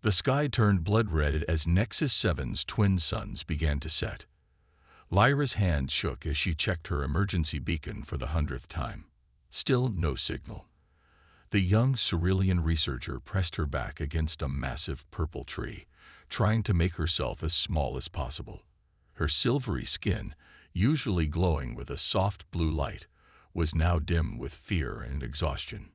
The sky turned blood red as Nexus 7's twin suns began to set. Lyra's hand shook as she checked her emergency beacon for the 100th time. Still no signal. The young Cerulean researcher pressed her back against a massive purple tree, trying to make herself as small as possible. Her silvery skin, usually glowing with a soft blue light, was now dim with fear and exhaustion.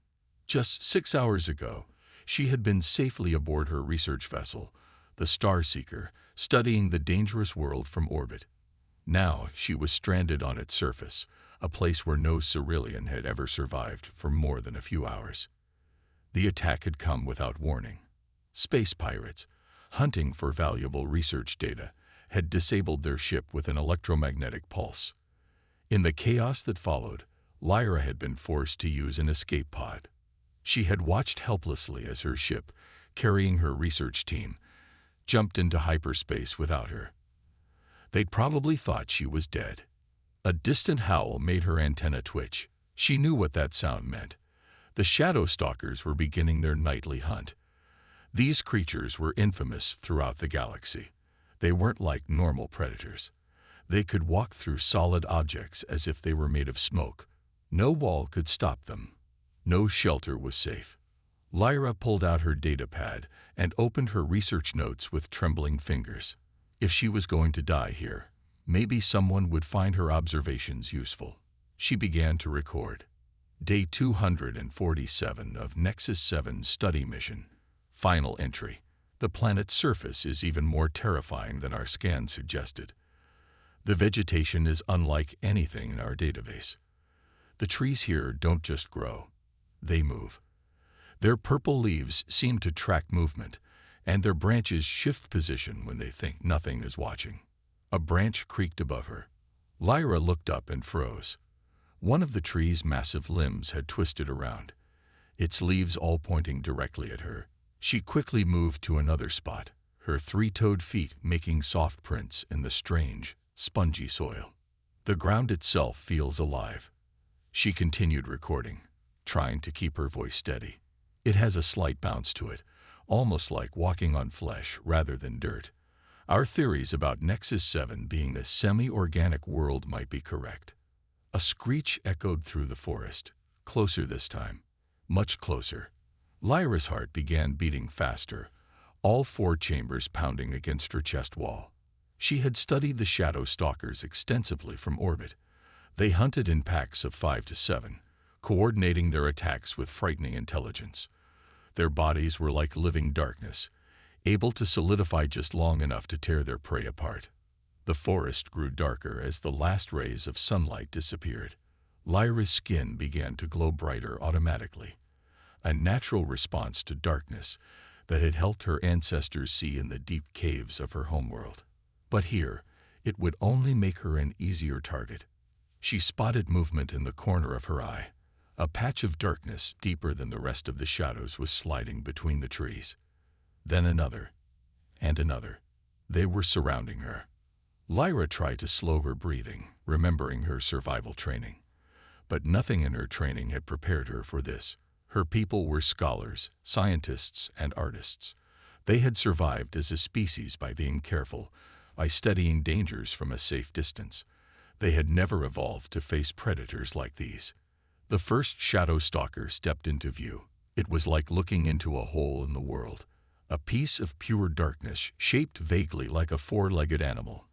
Just 6 hours ago, she had been safely aboard her research vessel, the Starseeker, studying the dangerous world from orbit. Now she was stranded on its surface, a place where no Cerulean had ever survived for more than a few hours. The attack had come without warning. Space pirates, hunting for valuable research data, had disabled their ship with an electromagnetic pulse. In the chaos that followed, Lyra had been forced to use an escape pod. She had watched helplessly as her ship, carrying her research team, jumped into hyperspace without her. They'd probably thought she was dead. A distant howl made her antenna twitch. She knew what that sound meant. The shadow stalkers were beginning their nightly hunt. These creatures were infamous throughout the galaxy. They weren't like normal predators. They could walk through solid objects as if they were made of smoke. No wall could stop them. No shelter was safe. Lyra pulled out her datapad and opened her research notes with trembling fingers. If she was going to die here, maybe someone would find her observations useful. She began to record. Day 247 of Nexus 7's study mission. Final entry. The planet's surface is even more terrifying than our scan suggested. The vegetation is unlike anything in our database. The trees here don't just grow, they move. Their purple leaves seem to track movement, and their branches shift position when they think nothing is watching. A branch creaked above her. Lyra looked up and froze. One of the tree's massive limbs had twisted around, its leaves all pointing directly at her. She quickly moved to another spot, her three-toed feet making soft prints in the strange, spongy soil. The ground itself feels alive. She continued recording, trying to keep her voice steady. It has a slight bounce to it, almost like walking on flesh rather than dirt. Our theories about Nexus 7 being a semi-organic world might be correct. A screech echoed through the forest, closer this time, much closer. Lyra's heart began beating faster, all 4 chambers pounding against her chest wall. She had studied the shadow stalkers extensively from orbit. They hunted in packs of 5 to 7, coordinating their attacks with frightening intelligence. Their bodies were like living darkness, able to solidify just long enough to tear their prey apart. The forest grew darker as the last rays of sunlight disappeared. Lyra's skin began to glow brighter automatically, a natural response to darkness that had helped her ancestors see in the deep caves of her homeworld. But here, it would only make her an easier target. She spotted movement in the corner of her eye. A patch of darkness deeper than the rest of the shadows was sliding between the trees. Then another, and another. They were surrounding her. Lyra tried to slow her breathing, remembering her survival training. But nothing in her training had prepared her for this. Her people were scholars, scientists, and artists. They had survived as a species by being careful, by studying dangers from a safe distance. They had never evolved to face predators like these. The first shadow stalker stepped into view. It was like looking into a hole in the world, a piece of pure darkness shaped vaguely like a 4-legged animal.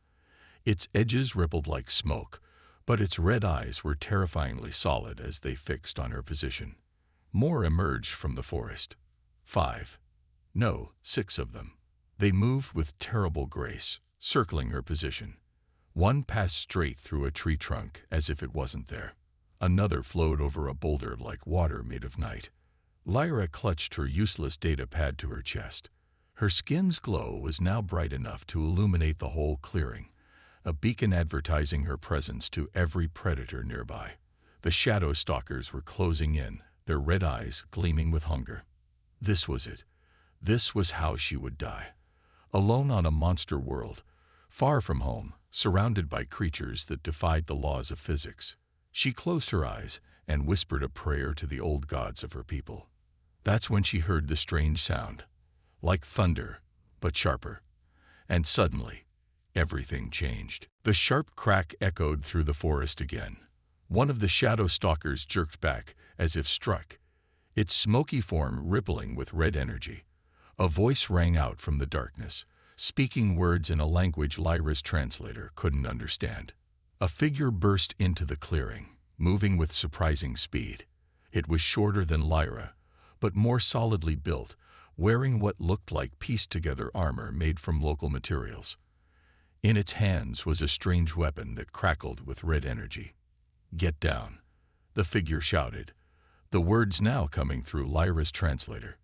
Its edges rippled like smoke, but its red eyes were terrifyingly solid as they fixed on her position. More emerged from the forest. 5. No, 6 of them. They moved with terrible grace, circling her position. One passed straight through a tree trunk as if it wasn't there. Another flowed over a boulder like water made of night. Lyra clutched her useless data pad to her chest. Her skin's glow was now bright enough to illuminate the whole clearing, a beacon advertising her presence to every predator nearby. The shadow stalkers were closing in, their red eyes gleaming with hunger. This was it. This was how she would die. Alone on a monster world, far from home, surrounded by creatures that defied the laws of physics. She closed her eyes and whispered a prayer to the old gods of her people. That's when she heard the strange sound. like thunder, but sharper. And suddenly, everything changed. The sharp crack echoed through the forest again. One of the shadow stalkers jerked back, as if struck, its smoky form rippling with red energy. A voice rang out from the darkness, speaking words in a language Lyra's translator couldn't understand. A figure burst into the clearing, moving with surprising speed. It was shorter than Lyra, but more solidly built, wearing what looked like pieced-together armor made from local materials. In its hands was a strange weapon that crackled with red energy. "Get down," the figure shouted, the words now coming through Lyra's translator.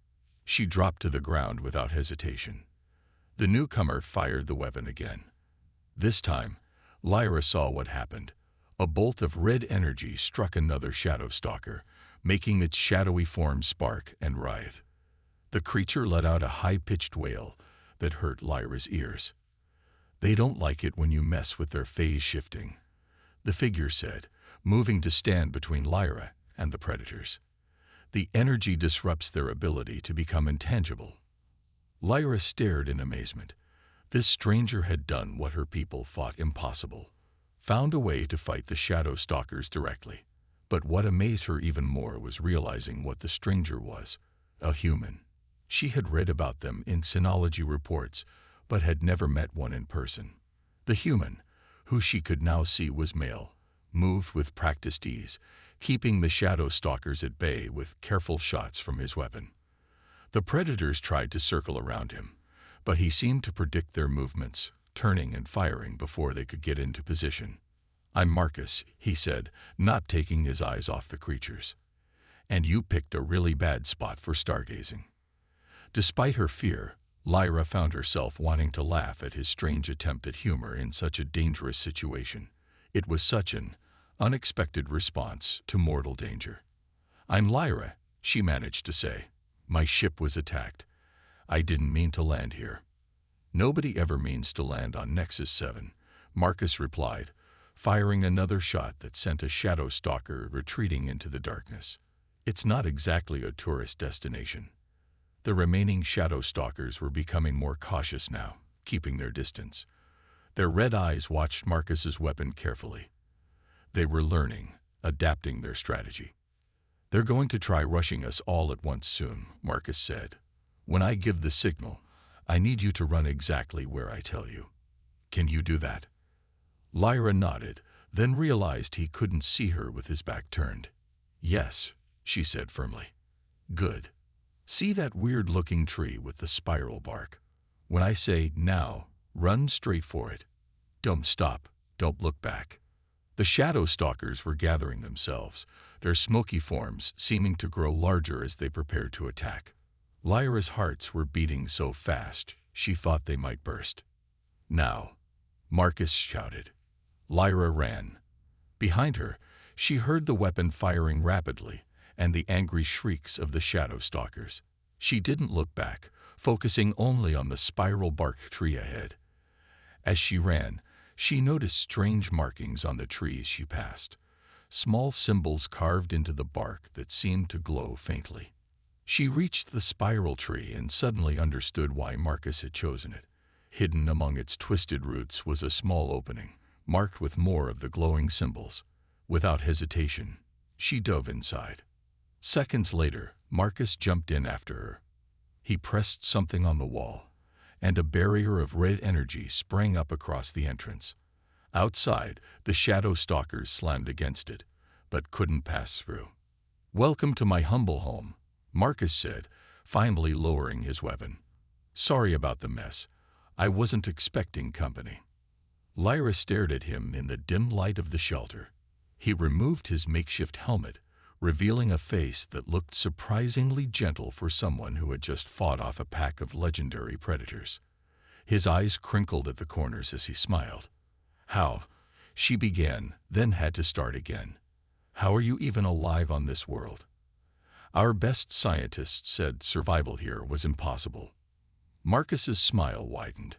She dropped to the ground without hesitation. The newcomer fired the weapon again. This time, Lyra saw what happened. A bolt of red energy struck another shadow stalker, making its shadowy form spark and writhe. The creature let out a high-pitched wail that hurt Lyra's ears. "They don't like it when you mess with their phase shifting," the figure said, moving to stand between Lyra and the predators. "The energy disrupts their ability to become intangible." Lyra stared in amazement. This stranger had done what her people thought impossible, found a way to fight the shadow stalkers directly. But what amazed her even more was realizing what the stranger was, a human. She had read about them in Sinology reports, but had never met one in person. The human, who she could now see was male, moved with practiced ease, keeping the shadow stalkers at bay with careful shots from his weapon. The predators tried to circle around him, but he seemed to predict their movements, turning and firing before they could get into position. "I'm Marcus," he said, not taking his eyes off the creatures. "And you picked a really bad spot for stargazing." Despite her fear, Lyra found herself wanting to laugh at his strange attempt at humor in such a dangerous situation. It was such an unexpected response to mortal danger. "I'm Lyra," she managed to say. "My ship was attacked. I didn't mean to land here." "Nobody ever means to land on Nexus 7, Marcus replied, firing another shot that sent a shadow stalker retreating into the darkness. "It's not exactly a tourist destination." The remaining shadow stalkers were becoming more cautious now, keeping their distance. Their red eyes watched Marcus's weapon carefully. They were learning, adapting their strategy. "They're going to try rushing us all at once soon," Marcus said. "When I give the signal, I need you to run exactly where I tell you. Can you do that?" Lyra nodded, then realized he couldn't see her with his back turned. "Yes," she said firmly. "Good. See that weird-looking tree with the spiral bark? When I say now, run straight for it. Don't stop, don't look back." The shadow stalkers were gathering themselves, their smoky forms seeming to grow larger as they prepared to attack. Lyra's hearts were beating so fast, she thought they might burst. "Now," Marcus shouted. Lyra ran. Behind her, she heard the weapon firing rapidly and the angry shrieks of the shadow stalkers. She didn't look back, focusing only on the spiral-barked tree ahead. As she ran, she noticed strange markings on the trees she passed, small symbols carved into the bark that seemed to glow faintly. She reached the spiral tree and suddenly understood why Marcus had chosen it. Hidden among its twisted roots was a small opening, marked with more of the glowing symbols. Without hesitation, she dove inside. Seconds later, Marcus jumped in after her. He pressed something on the wall, and a barrier of red energy sprang up across the entrance. Outside, the shadow stalkers slammed against it, but couldn't pass through. "Welcome to my humble home," Marcus said, finally lowering his weapon. "Sorry about the mess. I wasn't expecting company." Lyra stared at him in the dim light of the shelter. He removed his makeshift helmet, revealing a face that looked surprisingly gentle for someone who had just fought off a pack of legendary predators. His eyes crinkled at the corners as he smiled. "How?" she began, then had to start again. "How are you even alive on this world?" "Our best scientists said survival here was impossible." Marcus's smile widened.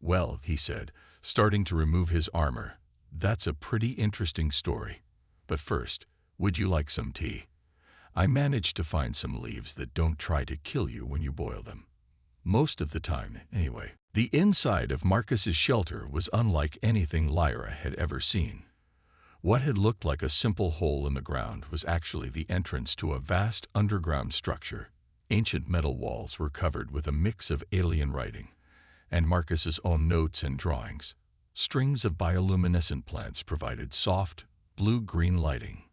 "Well," he said, starting to remove his armor, "that's a pretty interesting story. But first, would you like some tea? I managed to find some leaves that don't try to kill you when you boil them." Most of the time, anyway. The inside of Marcus's shelter was unlike anything Lyra had ever seen. What had looked like a simple hole in the ground was actually the entrance to a vast underground structure. Ancient metal walls were covered with a mix of alien writing, and Marcus's own notes and drawings. Strings of bioluminescent plants provided soft, blue-green lighting.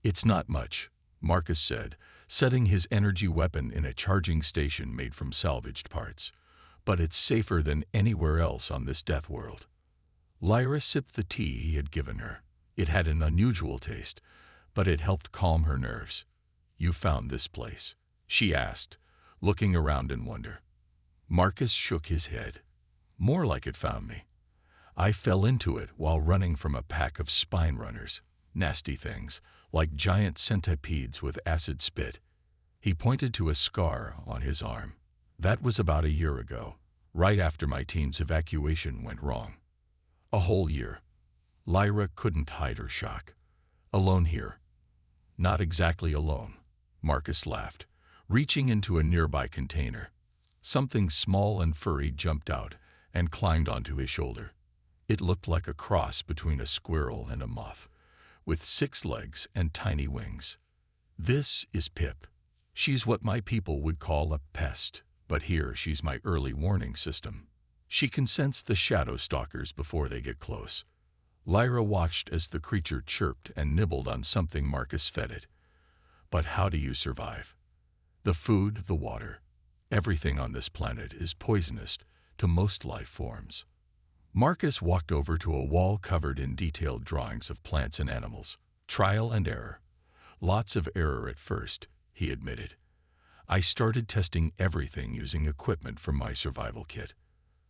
"It's not much," Marcus said, setting his energy weapon in a charging station made from salvaged parts. "But it's safer than anywhere else on this death world." Lyra sipped the tea he had given her. It had an unusual taste, but it helped calm her nerves. "You found this place?" she asked, looking around in wonder. Marcus shook his head. "More like it found me. I fell into it while running from a pack of spine runners, nasty things, like giant centipedes with acid spit." He pointed to a scar on his arm. "That was about a year ago, right after my team's evacuation went wrong." "A whole year." Lyra couldn't hide her shock. "Alone here?" "Not exactly alone," Marcus laughed, reaching into a nearby container. Something small and furry jumped out and climbed onto his shoulder. It looked like a cross between a squirrel and a moth, with 6 legs and tiny wings. "This is Pip. She's what my people would call a pest, but here she's my early warning system. She can sense the shadow stalkers before they get close." Lyra watched as the creature chirped and nibbled on something Marcus fed it. "But how do you survive? The food, the water, everything on this planet is poisonous to most life forms." Marcus walked over to a wall covered in detailed drawings of plants and animals. "Trial and error. Lots of error at first," he admitted. "I started testing everything using equipment from my survival kit.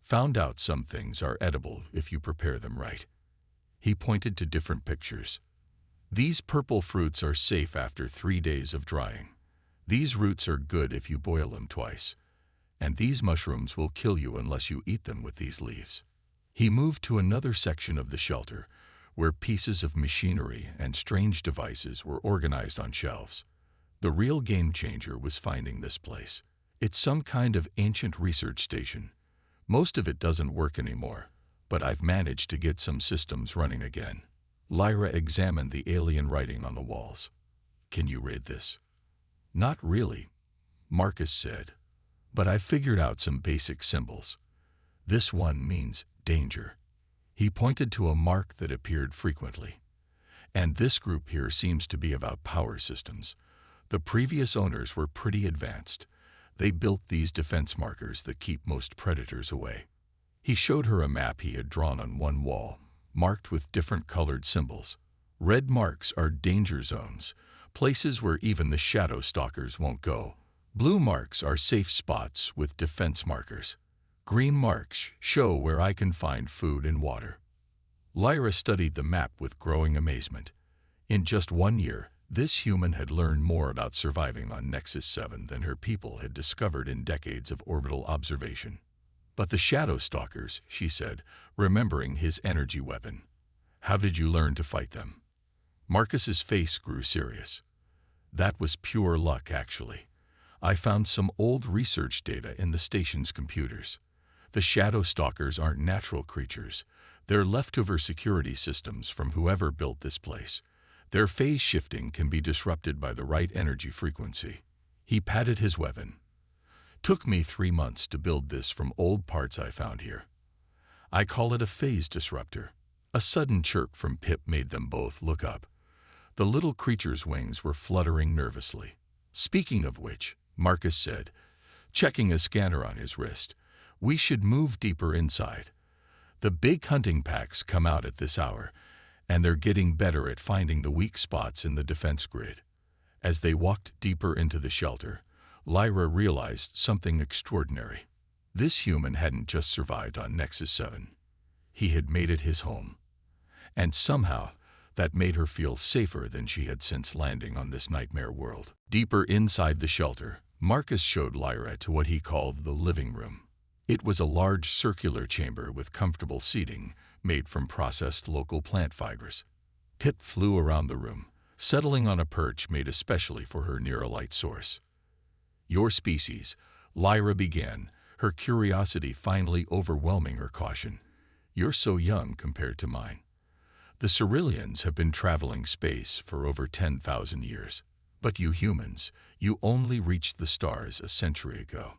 Found out some things are edible if you prepare them right." He pointed to different pictures. "These purple fruits are safe after 3 days of drying. These roots are good if you boil them twice. And these mushrooms will kill you unless you eat them with these leaves." He moved to another section of the shelter, where pieces of machinery and strange devices were organized on shelves. The real game changer was finding this place. "It's some kind of ancient research station. Most of it doesn't work anymore, but I've managed to get some systems running again." Lyra examined the alien writing on the walls. "Can you read this?" "Not really," Marcus said, "but I figured out some basic symbols. This one means danger." He pointed to a mark that appeared frequently. "And this group here seems to be about power systems. The previous owners were pretty advanced. They built these defense markers that keep most predators away." He showed her a map he had drawn on one wall, marked with different colored symbols. "Red marks are danger zones, places where even the shadow stalkers won't go. Blue marks are safe spots with defense markers. Green marks show where I can find food and water." Lyra studied the map with growing amazement. In just 1 year, this human had learned more about surviving on Nexus 7 than her people had discovered in decades of orbital observation. "But the shadow stalkers," she said, remembering his energy weapon. "How did you learn to fight them?" Marcus's face grew serious. "That was pure luck, actually. I found some old research data in the station's computers. The shadow stalkers aren't natural creatures. They're leftover security systems from whoever built this place. Their phase shifting can be disrupted by the right energy frequency." He patted his weapon. "Took me 3 months to build this from old parts I found here. I call it a phase disruptor." A sudden chirp from Pip made them both look up. The little creature's wings were fluttering nervously. "Speaking of which," Marcus said, checking a scanner on his wrist, "we should move deeper inside. The big hunting packs come out at this hour, and they're getting better at finding the weak spots in the defense grid." As they walked deeper into the shelter, Lyra realized something extraordinary. This human hadn't just survived on Nexus 7. He had made it his home. And somehow, that made her feel safer than she had since landing on this nightmare world. Deeper inside the shelter, Marcus showed Lyra to what he called the living room. It was a large circular chamber with comfortable seating made from processed local plant fibers. Pip flew around the room, settling on a perch made especially for her near a light source. "Your species, Lyra began, her curiosity finally overwhelming her caution. "You're so young compared to mine. The Ceruleans have been traveling space for over 10,000 years. But you humans, you only reached the stars a century ago."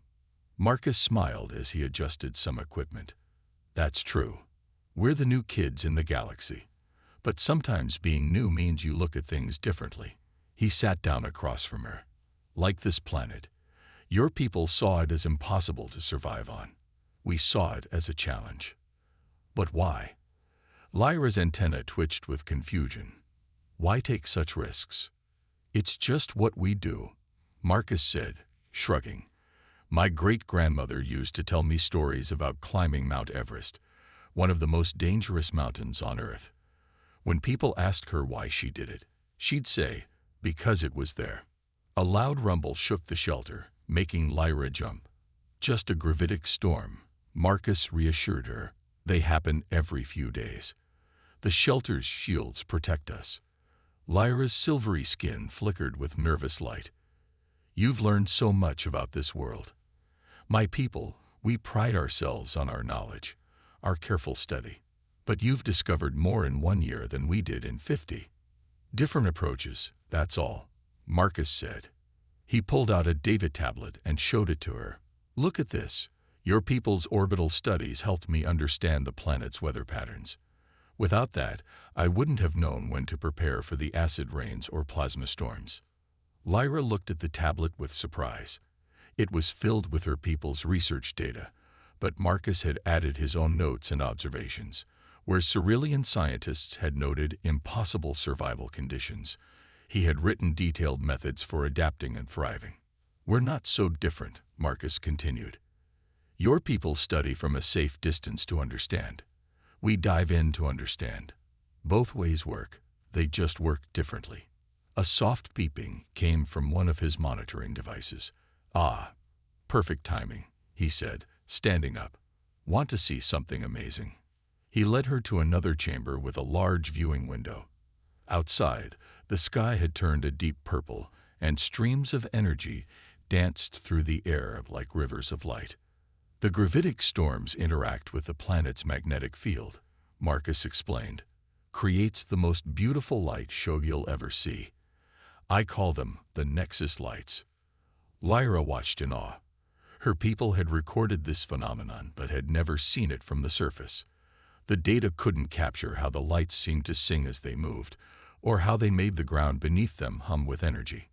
Marcus smiled as he adjusted some equipment. "That's true. We're the new kids in the galaxy. But sometimes being new means you look at things differently." He sat down across from her. "Like this planet, your people saw it as impossible to survive on. We saw it as a challenge." "But why?" Lyra's antenna twitched with confusion. "Why take such risks?" "It's just what we do," Marcus said, shrugging. "My great-grandmother used to tell me stories about climbing Mount Everest, one of the most dangerous mountains on Earth. When people asked her why she did it, she'd say, 'Because it was there.'" A loud rumble shook the shelter, making Lyra jump. "Just a gravitic storm," Marcus reassured her. "They happen every few days. The shelter's shields protect us." Lyra's silvery skin flickered with nervous light. "You've learned so much about this world. My people, we pride ourselves on our knowledge, our careful study. But you've discovered more in 1 year than we did in 50. Different approaches, that's all," Marcus said. He pulled out a data tablet and showed it to her. "Look at this. Your people's orbital studies helped me understand the planet's weather patterns. Without that, I wouldn't have known when to prepare for the acid rains or plasma storms." Lyra looked at the tablet with surprise. It was filled with her people's research data, but Marcus had added his own notes and observations. Where Cerulean scientists had noted impossible survival conditions, he had written detailed methods for adapting and thriving. "We're not so different," Marcus continued. "Your people study from a safe distance to understand. We dive in to understand. Both ways work, they just work differently." A soft beeping came from one of his monitoring devices. "Ah, perfect timing," he said, standing up. "Want to see something amazing?" He led her to another chamber with a large viewing window. Outside, the sky had turned a deep purple, and streams of energy danced through the air like rivers of light. "The gravitic storms interact with the planet's magnetic field," Marcus explained. "Creates the most beautiful light show you'll ever see. I call them the Nexus lights." Lyra watched in awe. Her people had recorded this phenomenon but had never seen it from the surface. The data couldn't capture how the lights seemed to sing as they moved, or how they made the ground beneath them hum with energy.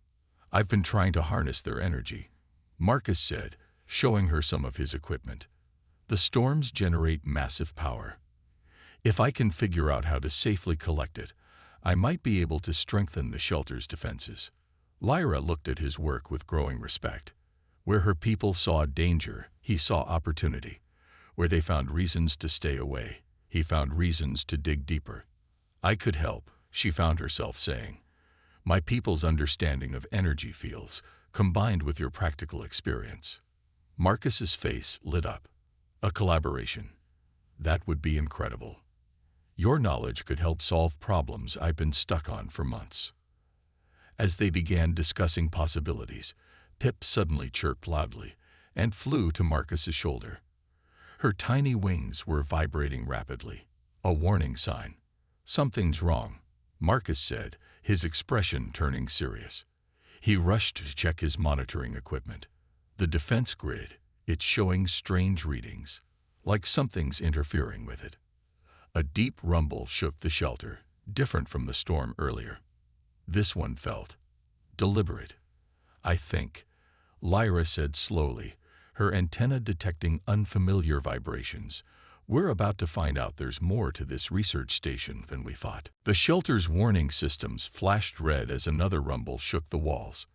"I've been trying to harness their energy," Marcus said, showing her some of his equipment. "The storms generate massive power. If I can figure out how to safely collect it, I might be able to strengthen the shelter's defenses." Lyra looked at his work with growing respect. Where her people saw danger, he saw opportunity. Where they found reasons to stay away, he found reasons to dig deeper. "I could help," she found herself saying. "My people's understanding of energy fields, combined with your practical experience." Marcus's face lit up. "A collaboration. That would be incredible. Your knowledge could help solve problems I've been stuck on for months." As they began discussing possibilities, Pip suddenly chirped loudly and flew to Marcus's shoulder. Her tiny wings were vibrating rapidly, a warning sign. "Something's wrong," Marcus said, his expression turning serious. He rushed to check his monitoring equipment. The defense grid, it's showing strange readings, like something's interfering with it. A deep rumble shook the shelter, different from the storm earlier. This one felt deliberate. "I think," Lyra said slowly, her antenna detecting unfamiliar vibrations. "We're about to find out there's more to this research station than we thought." The shelter's warning systems flashed red as another rumble shook the walls.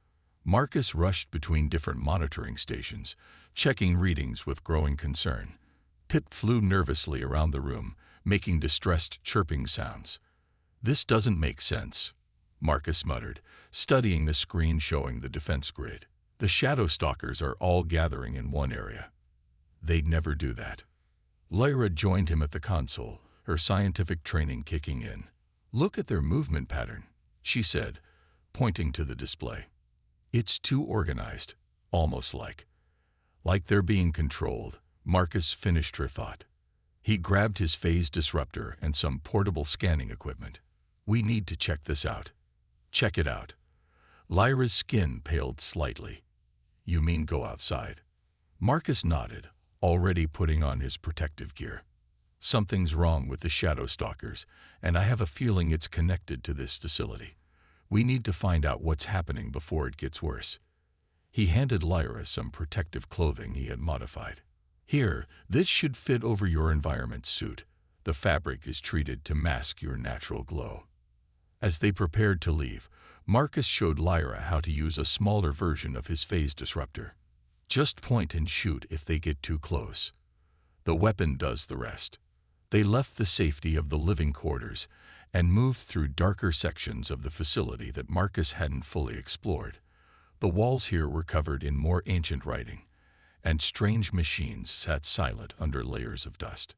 Marcus rushed between different monitoring stations, checking readings with growing concern. Pip flew nervously around the room, making distressed chirping sounds. "This doesn't make sense," Marcus muttered, studying the screen showing the defense grid. "The shadow stalkers are all gathering in one area. They'd never do that." Lyra joined him at the console, her scientific training kicking in. "Look at their movement pattern," she said, pointing to the display. "It's too organized, almost like." Like they're being controlled, Marcus finished her thought. He grabbed his phase disruptor and some portable scanning equipment. We need to check this out. Check it out. Lyra's skin paled slightly. You mean go outside? Marcus nodded, already putting on his protective gear. Something's wrong with the Shadow Stalkers, and I have a feeling it's connected to this facility. We need to find out what's happening before it gets worse. He handed Lyra some protective clothing he had modified. Here, this should fit over your environment suit. The fabric is treated to mask your natural glow. As they prepared to leave, Marcus showed Lyra how to use a smaller version of his phase disruptor. Just point and shoot if they get too close. The weapon does the rest. They left the safety of the living quarters and moved through darker sections of the facility that Marcus hadn't fully explored. The walls here were covered in more ancient writing, and strange machines sat silent under layers of dust.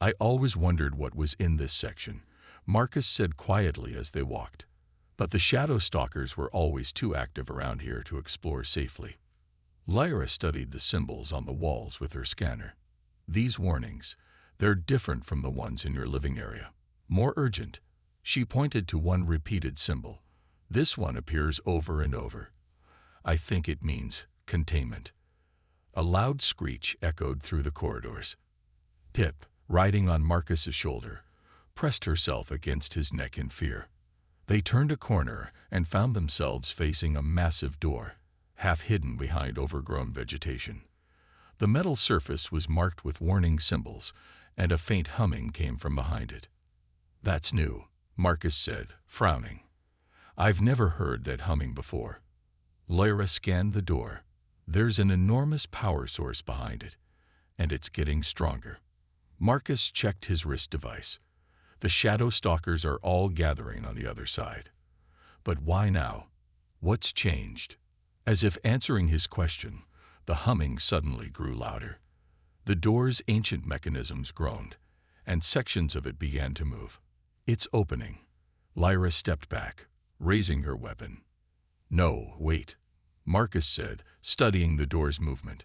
I always wondered what was in this section, Marcus said quietly as they walked. But the Shadow Stalkers were always too active around here to explore safely. Lyra studied the symbols on the walls with her scanner. These warnings, they're different from the ones in your living area. More urgent. She pointed to one repeated symbol. This one appears over and over. I think it means containment. A loud screech echoed through the corridors. Pip, riding on Marcus's shoulder, pressed herself against his neck in fear. They turned a corner and found themselves facing a massive door, half hidden behind overgrown vegetation. The metal surface was marked with warning symbols, and a faint humming came from behind it. That's new, Marcus said, frowning. I've never heard that humming before. Lyra scanned the door. There's an enormous power source behind it, and it's getting stronger. Marcus checked his wrist device. The Shadow Stalkers are all gathering on the other side. But why now? What's changed? As if answering his question, the humming suddenly grew louder. The door's ancient mechanisms groaned, and sections of it began to move. It's opening. Lyra stepped back, raising her weapon. No, wait, Marcus said, studying the door's movement.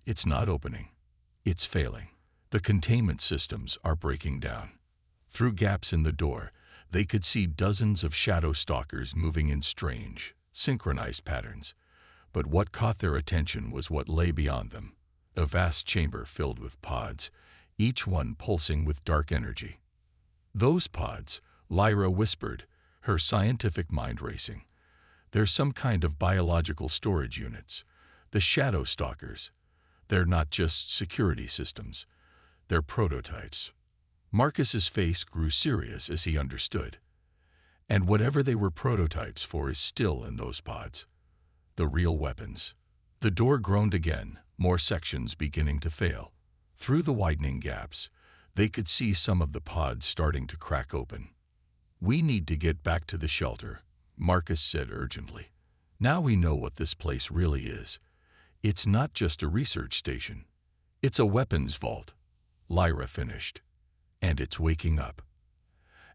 It's not opening. It's failing. The containment systems are breaking down. Through gaps in the door, they could see dozens of Shadow Stalkers moving in strange, synchronized patterns. But what caught their attention was what lay beyond them. A vast chamber filled with pods, each one pulsing with dark energy. Those pods, Lyra whispered, her scientific mind racing. They're some kind of biological storage units. The Shadow Stalkers. They're not just security systems. They're prototypes. Marcus's face grew serious as he understood. And whatever they were prototypes for is still in those pods. The real weapons. The door groaned again, more sections beginning to fail. Through the widening gaps, they could see some of the pods starting to crack open. We need to get back to the shelter, Marcus said urgently. Now we know what this place really is. It's not just a research station. It's a weapons vault. Lyra finished. And it's waking up.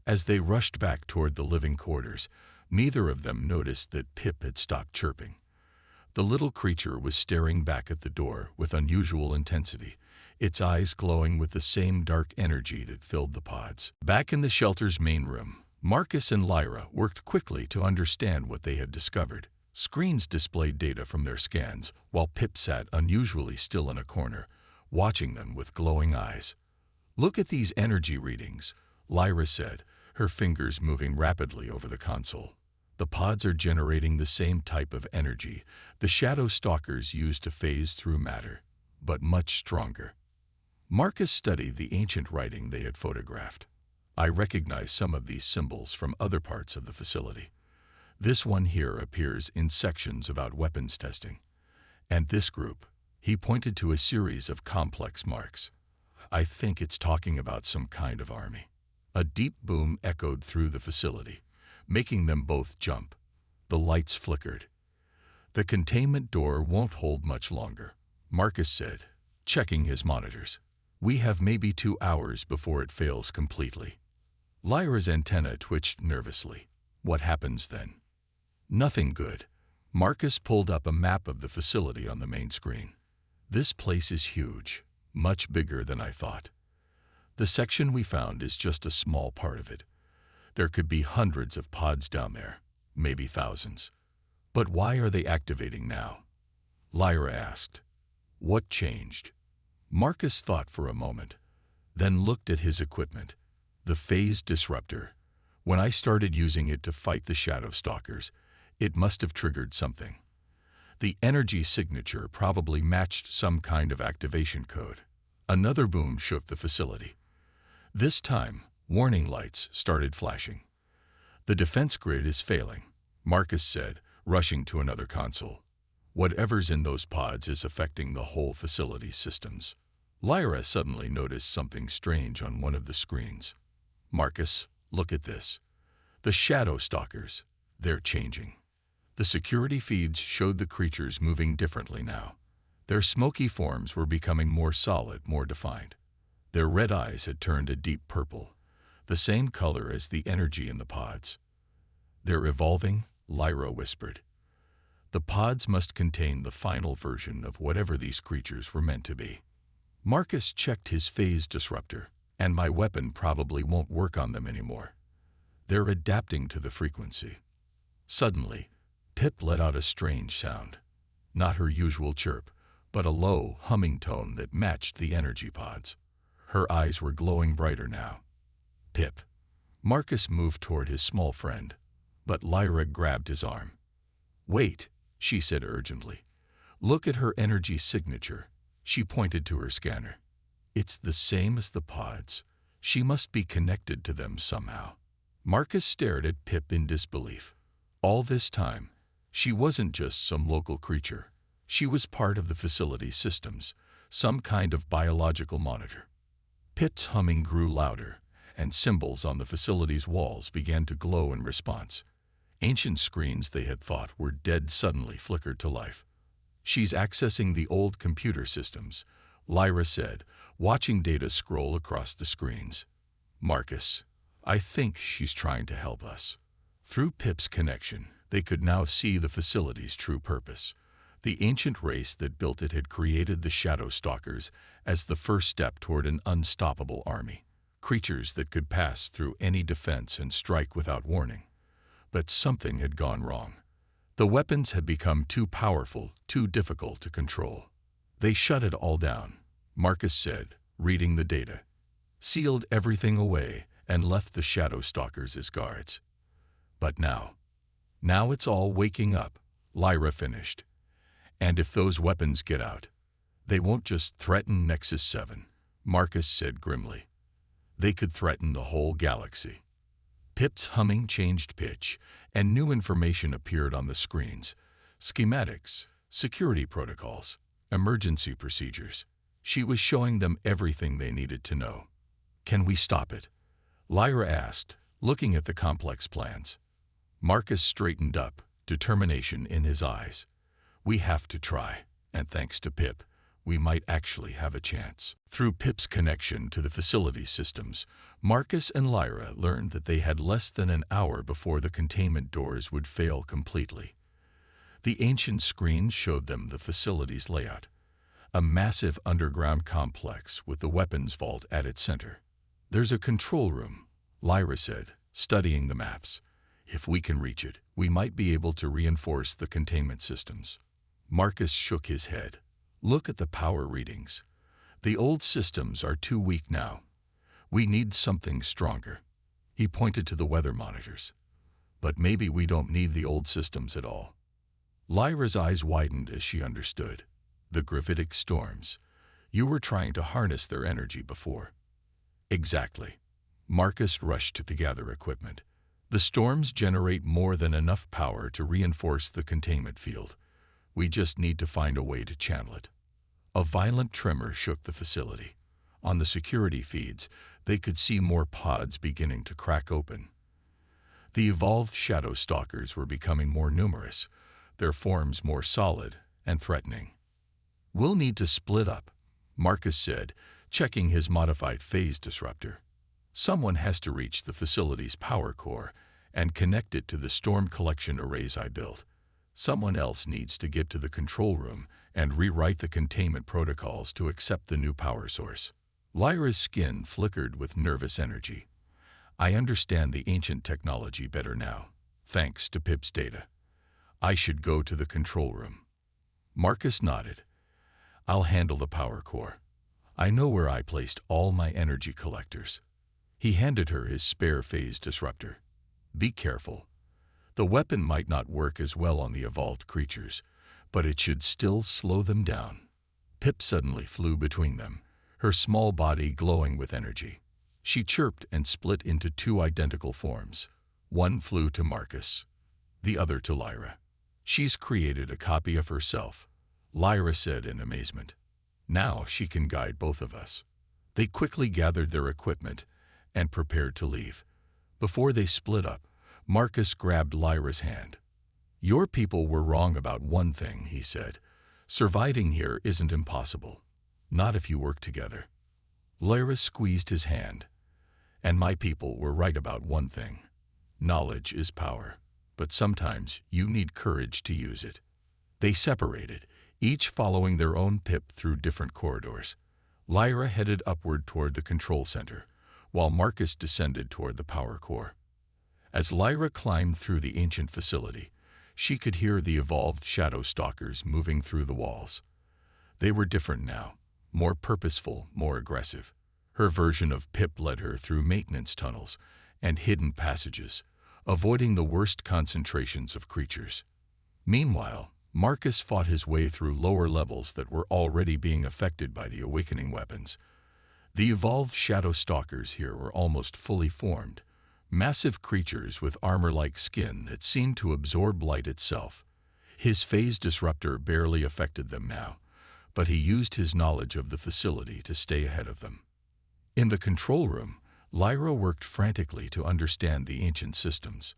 As they rushed back toward the living quarters, neither of them noticed that Pip had stopped chirping. The little creature was staring back at the door with unusual intensity, its eyes glowing with the same dark energy that filled the pods. Back in the shelter's main room, Marcus and Lyra worked quickly to understand what they had discovered. Screens displayed data from their scans, while Pip sat unusually still in a corner, watching them with glowing eyes. Look at these energy readings, Lyra said, her fingers moving rapidly over the console. The pods are generating the same type of energy the Shadow Stalkers use to phase through matter, but much stronger. Marcus studied the ancient writing they had photographed. I recognize some of these symbols from other parts of the facility. This one here appears in sections about weapons testing. And this group, he pointed to a series of complex marks. I think it's talking about some kind of army. A deep boom echoed through the facility, making them both jump. The lights flickered. The containment door won't hold much longer, Marcus said, checking his monitors. We have maybe 2 hours before it fails completely. Lyra's antenna twitched nervously. What happens then? Nothing good. Marcus pulled up a map of the facility on the main screen. This place is huge, much bigger than I thought. The section we found is just a small part of it. There could be hundreds of pods down there, maybe thousands. But why are they activating now? Lyra asked. What changed? Marcus thought for a moment, then looked at his equipment. The phase disruptor. When I started using it to fight the shadow stalkers, it must have triggered something. The energy signature probably matched some kind of activation code. Another boom shook the facility. This time, warning lights started flashing. The defense grid is failing, Marcus said, rushing to another console. Whatever's in those pods is affecting the whole facility's systems. Lyra suddenly noticed something strange on one of the screens. Marcus, look at this. The shadow stalkers, they're changing. The security feeds showed the creatures moving differently now. Their smoky forms were becoming more solid, more defined. Their red eyes had turned a deep purple, the same color as the energy in the pods. They're evolving, Lyra whispered. The pods must contain the final version of whatever these creatures were meant to be. Marcus checked his phase disruptor, and my weapon probably won't work on them anymore. They're adapting to the frequency. Suddenly, Pip let out a strange sound. Not her usual chirp, but a low, humming tone that matched the energy pods. Her eyes were glowing brighter now. Pip. Marcus moved toward his small friend, but Lyra grabbed his arm. Wait, she said urgently. Look at her energy signature. She pointed to her scanner. It's the same as the pods. She must be connected to them somehow. Marcus stared at Pip in disbelief. All this time, she wasn't just some local creature. She was part of the facility's systems, some kind of biological monitor. Pip's humming grew louder, and symbols on the facility's walls began to glow in response. Ancient screens they had thought were dead suddenly flickered to life. She's accessing the old computer systems, Lyra said, watching data scroll across the screens. Marcus, I think she's trying to help us. Through Pip's connection, they could now see the facility's true purpose. The ancient race that built it had created the shadow stalkers as the first step toward an unstoppable army, creatures that could pass through any defense and strike without warning. But something had gone wrong. The weapons had become too powerful, too difficult to control. They shut it all down, Marcus said, reading the data. Sealed everything away and left the shadow stalkers as guards. But now it's all waking up, Lyra finished. And if those weapons get out, they won't just threaten Nexus 7, Marcus said grimly. They could threaten the whole galaxy. Pip's humming changed pitch, and new information appeared on the screens. Schematics, security protocols, emergency procedures. She was showing them everything they needed to know. Can we stop it? Lyra asked, looking at the complex plans. Marcus straightened up, determination in his eyes. We have to try, and thanks to Pip, we might actually have a chance. Through Pip's connection to the facility systems, Marcus and Lyra learned that they had less than an hour before the containment doors would fail completely. The ancient screens showed them the facility's layout, a massive underground complex with the weapons vault at its center. There's a control room, Lyra said, studying the maps. If we can reach it, we might be able to reinforce the containment systems. Marcus shook his head. Look at the power readings. The old systems are too weak now. We need something stronger. He pointed to the weather monitors. But maybe we don't need the old systems at all. Lyra's eyes widened as she understood. The gravitic storms. You were trying to harness their energy before. Exactly. Marcus rushed to gather equipment. The storms generate more than enough power to reinforce the containment field. We just need to find a way to channel it. A violent tremor shook the facility. On the security feeds, they could see more pods beginning to crack open. The evolved shadow stalkers were becoming more numerous, their forms more solid and threatening. We'll need to split up, Marcus said, checking his modified phase disruptor. Someone has to reach the facility's power core and connect it to the storm collection arrays I built. Someone else needs to get to the control room and rewrite the containment protocols to accept the new power source. Lyra's skin flickered with nervous energy. I understand the ancient technology better now, thanks to Pip's data. I should go to the control room. Marcus nodded. I'll handle the power core. I know where I placed all my energy collectors. He handed her his spare phase disruptor. Be careful. The weapon might not work as well on the evolved creatures, but it should still slow them down. Pip suddenly flew between them, her small body glowing with energy. She chirped and split into two identical forms. One flew to Marcus, the other to Lyra. She's created a copy of herself, Lyra said in amazement. Now she can guide both of us. They quickly gathered their equipment and prepared to leave. Before they split up, Marcus grabbed Lyra's hand. Your people were wrong about one thing, he said. Surviving here isn't impossible. Not if you work together. Lyra squeezed his hand. And my people were right about one thing. Knowledge is power, but sometimes you need courage to use it. They separated, each following their own Pip through different corridors. Lyra headed upward toward the control center, while Marcus descended toward the power core. As Lyra climbed through the ancient facility, she could hear the evolved shadow stalkers moving through the walls. They were different now, more purposeful, more aggressive. Her version of Pip led her through maintenance tunnels and hidden passages, avoiding the worst concentrations of creatures. Meanwhile, Marcus fought his way through lower levels that were already being affected by the awakening weapons. The evolved shadow stalkers here were almost fully formed, massive creatures with armor-like skin that seemed to absorb light itself. His phase disruptor barely affected them now, but he used his knowledge of the facility to stay ahead of them. In the control room, Lyra worked frantically to understand the ancient systems.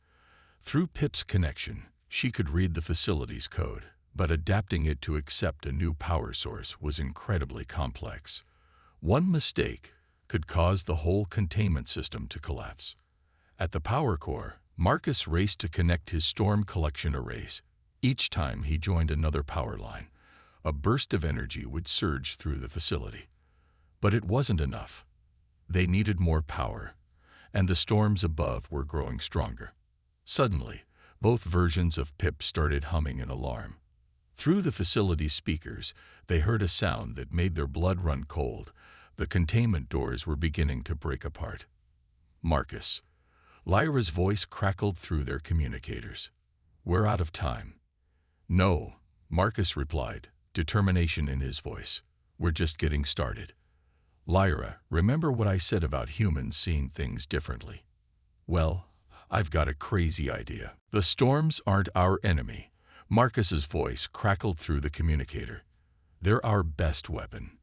Through Pip's connection, she could read the facility's code, but adapting it to accept a new power source was incredibly complex. One mistake could cause the whole containment system to collapse. At the power core, Marcus raced to connect his storm collection arrays. Each time he joined another power line, a burst of energy would surge through the facility. But it wasn't enough. They needed more power, and the storms above were growing stronger. Suddenly, both versions of Pip started humming an alarm. Through the facility's speakers, they heard a sound that made their blood run cold. The containment doors were beginning to break apart. Marcus. Lyra's voice crackled through their communicators. We're out of time. No, Marcus replied, determination in his voice. We're just getting started. Lyra, remember what I said about humans seeing things differently? Well, I've got a crazy idea. The storms aren't our enemy. Marcus's voice crackled through the communicator. They're our best weapon.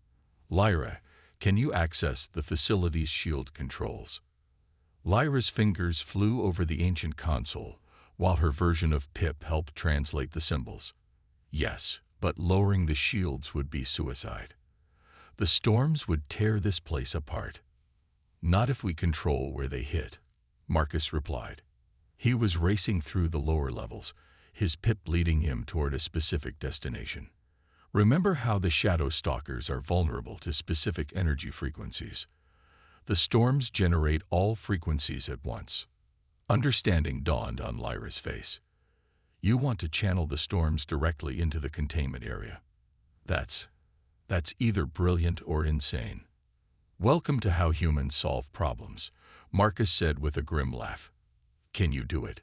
Lyra, can you access the facility's shield controls? Lyra's fingers flew over the ancient console, while her version of Pip helped translate the symbols. Yes, but lowering the shields would be suicide. The storms would tear this place apart. Not if we control where they hit, Marcus replied. He was racing through the lower levels, his Pip leading him toward a specific destination. Remember how the shadow stalkers are vulnerable to specific energy frequencies. The storms generate all frequencies at once. Understanding dawned on Lyra's face. You want to channel the storms directly into the containment area. That's either brilliant or insane. Welcome to how humans solve problems, Marcus said with a grim laugh. Can you do it?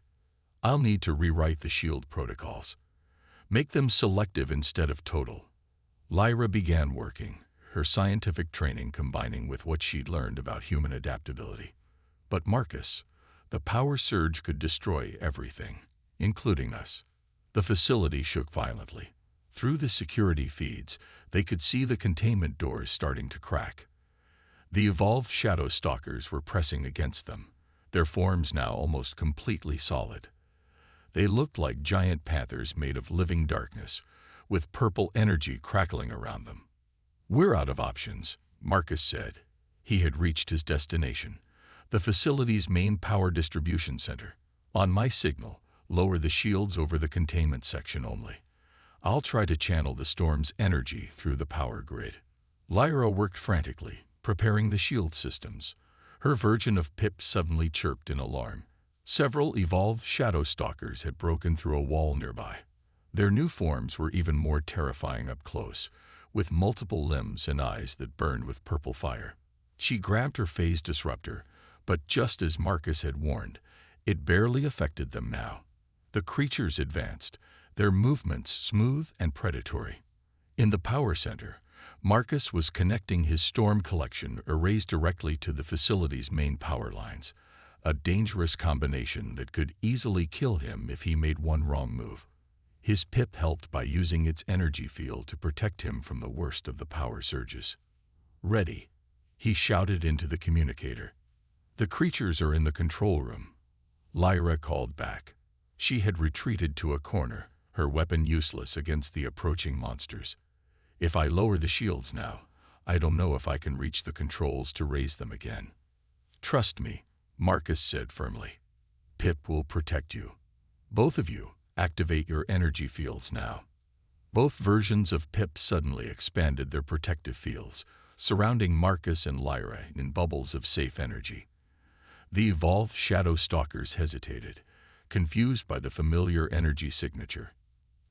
I'll need to rewrite the shield protocols. Make them selective instead of total. Lyra began working, her scientific training combining with what she'd learned about human adaptability. But Marcus, the power surge could destroy everything, including us. The facility shook violently. Through the security feeds, they could see the containment doors starting to crack. The evolved shadow stalkers were pressing against them, their forms now almost completely solid. They looked like giant panthers made of living darkness, with purple energy crackling around them. We're out of options, Marcus said. He had reached his destination, the facility's main power distribution center. On my signal, lower the shields over the containment section only. I'll try to channel the storm's energy through the power grid. Lyra worked frantically, preparing the shield systems. Her version of Pip suddenly chirped in alarm. Several evolved shadow stalkers had broken through a wall nearby. Their new forms were even more terrifying up close, with multiple limbs and eyes that burned with purple fire. She grabbed her phase disruptor, but just as Marcus had warned, it barely affected them now. The creatures advanced, their movements smooth and predatory. In the power center, Marcus was connecting his storm collection arrays directly to the facility's main power lines, a dangerous combination that could easily kill him if he made one wrong move. His Pip helped by using its energy field to protect him from the worst of the power surges. "Ready," he shouted into the communicator. "The creatures are in the control room." Lyra called back. She had retreated to a corner, her weapon useless against the approaching monsters. "If I lower the shields now, I don't know if I can reach the controls to raise them again." "Trust me," Marcus said firmly. "Pip will protect you. Both of you, activate your energy fields now." Both versions of Pip suddenly expanded their protective fields, surrounding Marcus and Lyra in bubbles of safe energy. The evolved shadow stalkers hesitated, confused by the familiar energy signature.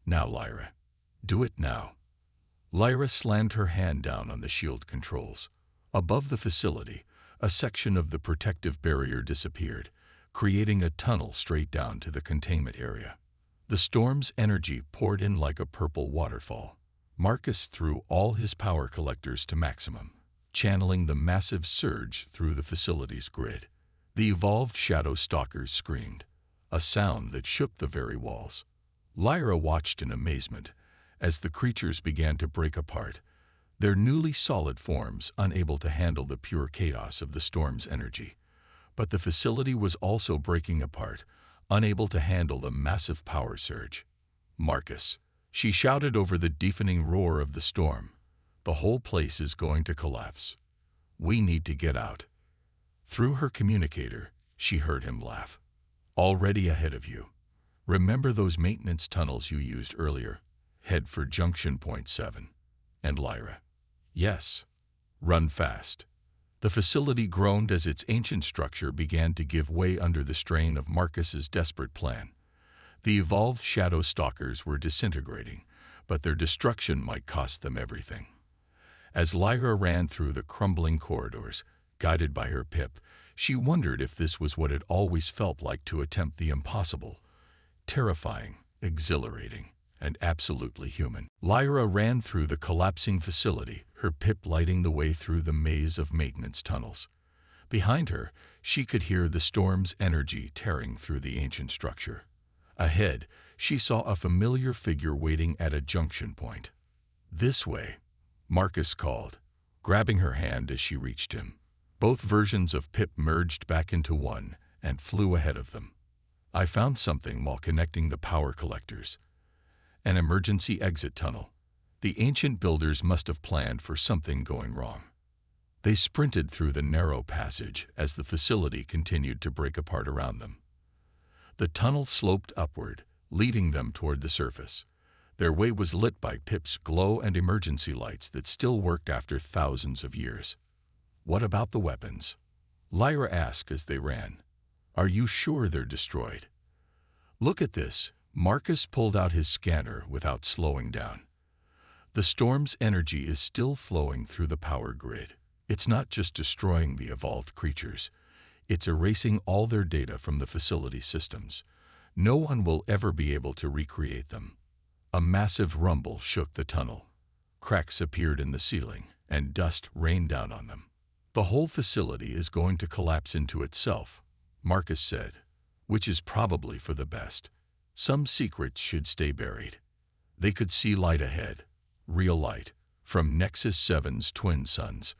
"Now, Lyra. Do it now." Lyra slammed her hand down on the shield controls. Above the facility, a section of the protective barrier disappeared, creating a tunnel straight down to the containment area. The storm's energy poured in like a purple waterfall. Marcus threw all his power collectors to maximum, channeling the massive surge through the facility's grid. The evolved shadow stalkers screamed, a sound that shook the very walls. Lyra watched in amazement as the creatures began to break apart, their newly solid forms unable to handle the pure chaos of the storm's energy. But the facility was also breaking apart, unable to handle the massive power surge. "Marcus," she shouted over the deafening roar of the storm, "the whole place is going to collapse. We need to get out." Through her communicator, she heard him laugh. "Already ahead of you. Remember those maintenance tunnels you used earlier? Head for junction point 7. And Lyra, yes, run fast." The facility groaned as its ancient structure began to give way under the strain of Marcus's desperate plan. The evolved shadow stalkers were disintegrating, but their destruction might cost them everything. As Lyra ran through the crumbling corridors, guided by her Pip, she wondered if this was what it always felt like to attempt the impossible. Terrifying, exhilarating, and absolutely human. Lyra ran through the collapsing facility, her Pip lighting the way through the maze of maintenance tunnels. Behind her, she could hear the storm's energy tearing through the ancient structure. Ahead, she saw a familiar figure waiting at a junction point. "This way," Marcus called, grabbing her hand as she reached him. Both versions of Pip merged back into one and flew ahead of them. "I found something while connecting the power collectors. An emergency exit tunnel. The ancient builders must have planned for something going wrong." They sprinted through the narrow passage as the facility continued to break apart around them. The tunnel sloped upward, leading them toward the surface. Their way was lit by Pip's glow and emergency lights that still worked after thousands of years. "What about the weapons?" Lyra asked as they ran. "Are you sure they're destroyed?" "Look at this." Marcus pulled out his scanner without slowing down. "The storm's energy is still flowing through the power grid. It's not just destroying the evolved creatures. It's erasing all their data from the facility systems. No one will ever be able to recreate them." A massive rumble shook the tunnel. Cracks appeared in the ceiling, and dust rained down on them. "The whole facility is going to collapse into itself," Marcus said, "which is probably for the best. Some secrets should stay buried." They could see light ahead, real light, from Nexus 7's twin suns.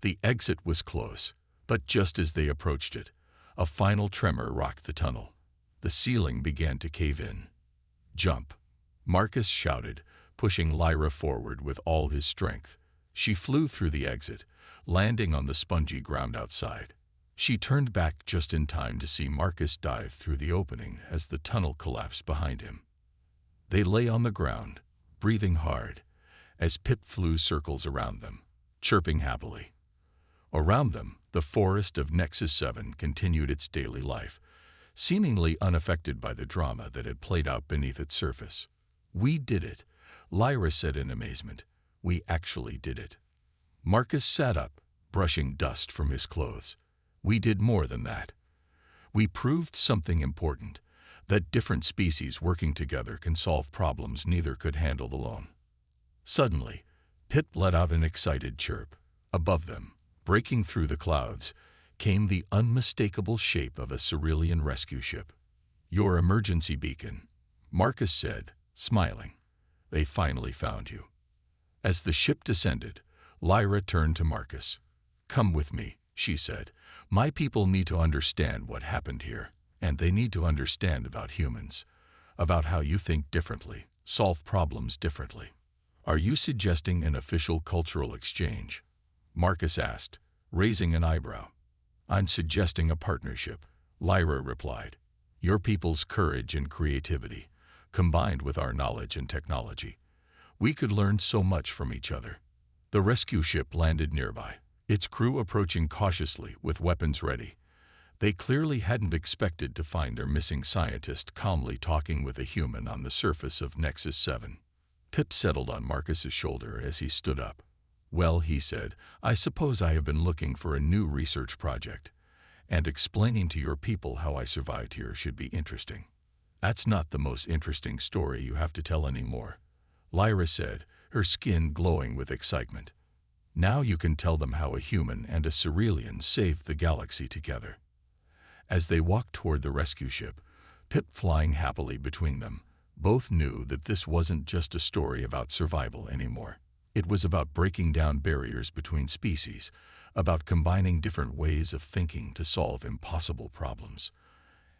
The exit was close, but just as they approached it, a final tremor rocked the tunnel. The ceiling began to cave in. "Jump," Marcus shouted, pushing Lyra forward with all his strength. She flew through the exit, landing on the spongy ground outside. She turned back just in time to see Marcus dive through the opening as the tunnel collapsed behind him. They lay on the ground, breathing hard, as Pip flew circles around them, chirping happily. Around them, the forest of Nexus 7 continued its daily life, seemingly unaffected by the drama that had played out beneath its surface. "We did it," Lyra said in amazement. "We actually did it." Marcus sat up, brushing dust from his clothes. "We did more than that. We proved something important, that different species working together can solve problems neither could handle alone." Suddenly, Pip let out an excited chirp. Above them, breaking through the clouds, came the unmistakable shape of a Cerulean rescue ship. "Your emergency beacon," Marcus said, smiling. "They finally found you." As the ship descended, Lyra turned to Marcus. "Come with me," she said. "My people need to understand what happened here, and they need to understand about humans, about how you think differently, solve problems differently." "Are you suggesting an official cultural exchange?" Marcus asked, raising an eyebrow. "I'm suggesting a partnership," Lyra replied. "Your people's courage and creativity, combined with our knowledge and technology. We could learn so much from each other." The rescue ship landed nearby, its crew approaching cautiously with weapons ready. They clearly hadn't expected to find their missing scientist calmly talking with a human on the surface of Nexus 7. Pip settled on Marcus's shoulder as he stood up. "Well," he said, "I suppose I have been looking for a new research project, and explaining to your people how I survived here should be interesting." "That's not the most interesting story you have to tell anymore," Lyra said, her skin glowing with excitement. "Now you can tell them how a human and a Cerulean saved the galaxy together." As they walked toward the rescue ship, Pip flying happily between them, both knew that this wasn't just a story about survival anymore. It was about breaking down barriers between species, about combining different ways of thinking to solve impossible problems.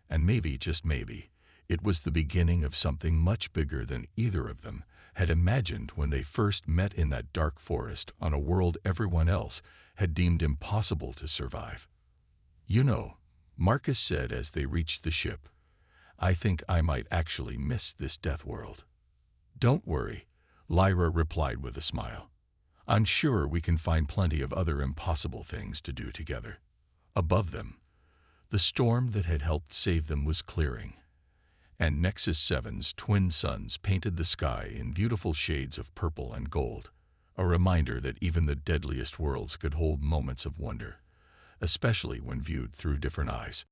And maybe, just maybe, it was the beginning of something much bigger than either of them had imagined when they first met in that dark forest on a world everyone else had deemed impossible to survive. "You know," Marcus said as they reached the ship, "I think I might actually miss this death world." "Don't worry," Lyra replied with a smile. "I'm sure we can find plenty of other impossible things to do together." Above them, the storm that had helped save them was clearing, and Nexus 7's twin suns painted the sky in beautiful shades of purple and gold, a reminder that even the deadliest worlds could hold moments of wonder, especially when viewed through different eyes.